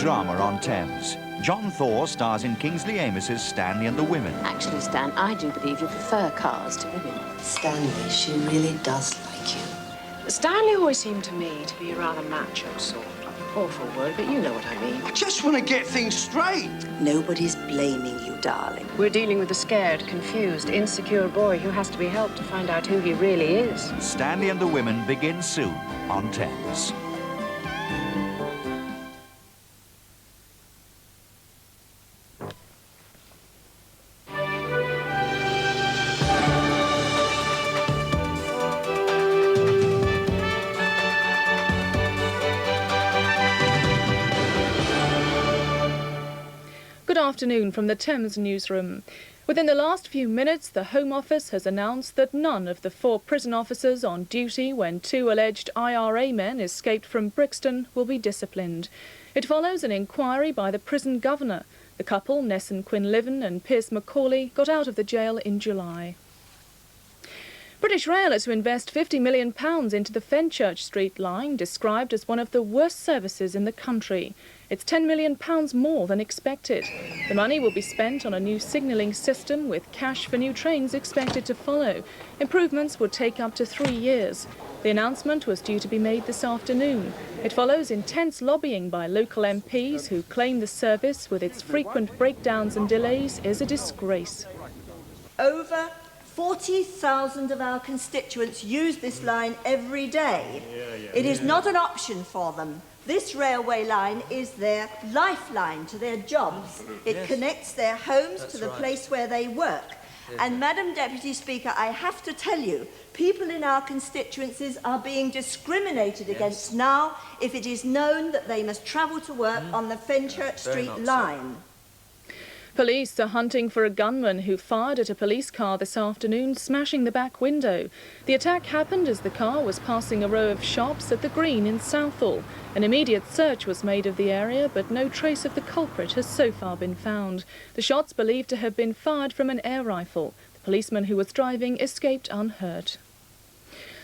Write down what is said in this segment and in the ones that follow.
drama on Thames. John Thor stars in Kingsley Amis's Stanley and the Women. Actually, Stan, I do believe you prefer cars to women. Stanley, she really does like you. Stanley always seemed to me to be a rather macho sort. Awful word, but you know what I mean. I just want to get things straight. Nobody's blaming you, darling. We're dealing with a scared, confused, insecure boy who has to be helped to find out who he really is. Stanley and the Women begins soon on Thames. Good afternoon from the Thames newsroom. Within the last few minutes, the Home Office has announced that none of the 4 prison officers on duty when 2 alleged IRA men escaped from Brixton will be disciplined. It follows an inquiry by the prison governor. The couple, Nessun Quinlivan and Pierce Macaulay, got out of the jail in July. British Rail is to invest £50 million into the Fenchurch Street line, described as one of the worst services in the country. It's £10 million more than expected. The money will be spent on a new signalling system with cash for new trains expected to follow. Improvements would take up to 3 years. The announcement was due to be made this afternoon. It follows intense lobbying by local MPs who claim the service, with its frequent breakdowns and delays, is a disgrace. Over 40,000 of our constituents use this line every day. It is not an option for them. This railway line is their lifeline to their jobs. It connects their homes to the place where they work. And, Madam Deputy Speaker, I have to tell you, people in our constituencies are being discriminated against now if it is known that they must travel to work on the Fenchurch Street line. Police are hunting for a gunman who fired at a police car this afternoon, smashing the back window. The attack happened as the car was passing a row of shops at the Green in Southall. An immediate search was made of the area, but no trace of the culprit has so far been found. The shots believed to have been fired from an air rifle. The policeman who was driving escaped unhurt.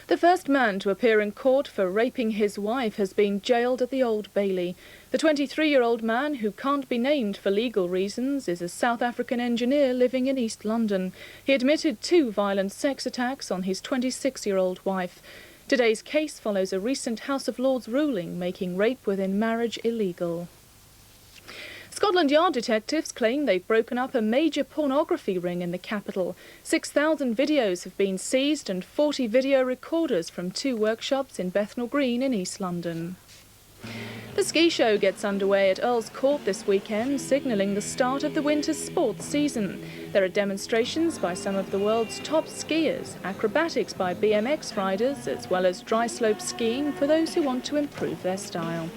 The first man to appear in court for raping his wife has been jailed at the Old Bailey. The 23-year-old man, who can't be named for legal reasons, is a South African engineer living in East London. He admitted 2 violent sex attacks on his 26-year-old wife. Today's case follows a recent House of Lords ruling making rape within marriage illegal. Scotland Yard detectives claim they've broken up a major pornography ring in the capital. 6,000 videos have been seized and 40 video recorders from 2 workshops in Bethnal Green in East London. The ski show gets underway at Earl's Court this weekend, signalling the start of the winter sports season. There are demonstrations by some of the world's top skiers, acrobatics by BMX riders, as well as dry slope skiing for those who want to improve their style.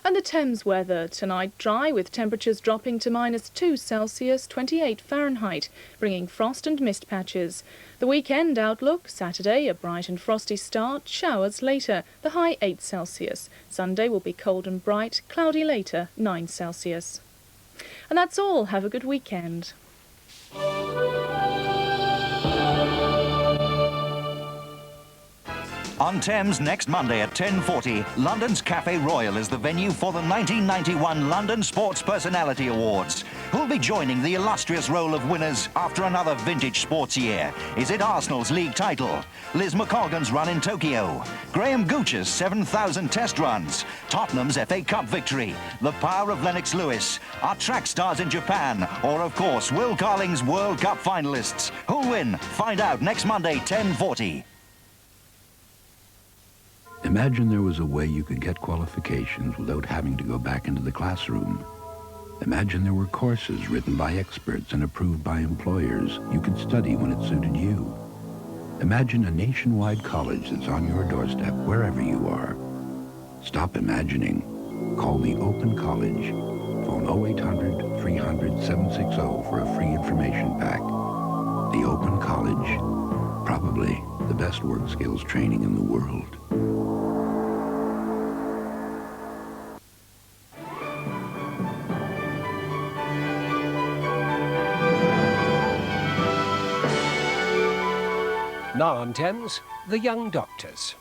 And the Thames weather. Tonight dry, with temperatures dropping to -2 Celsius, 28 Fahrenheit, bringing frost and mist patches. The weekend outlook: Saturday a bright and frosty start, showers later, the high 8 Celsius. Sunday will be cold and bright, cloudy later, 9 Celsius. And that's all. Have a good weekend. On Thames next Monday at 10:40, London's Café Royal is the venue for the 1991 London Sports Personality Awards. Who'll be joining the illustrious roll of winners after another vintage sports year? Is it Arsenal's league title? Liz McColgan's run in Tokyo? Graham Gooch's 7,000 test runs? Tottenham's FA Cup victory? The power of Lennox Lewis? Our track stars in Japan? Or, of course, Will Carling's World Cup finalists? Who'll win? Find out next Monday, 10:40. Imagine there was a way you could get qualifications without having to go back into the classroom. Imagine there were courses written by experts and approved by employers you could study when it suited you. Imagine a nationwide college that's on your doorstep wherever you are. Stop imagining. Call the Open College. Phone 0800 300 760 for a free information pack. The Open College. Probably the best work skills training in the world. Now on Thames, The Young Doctors.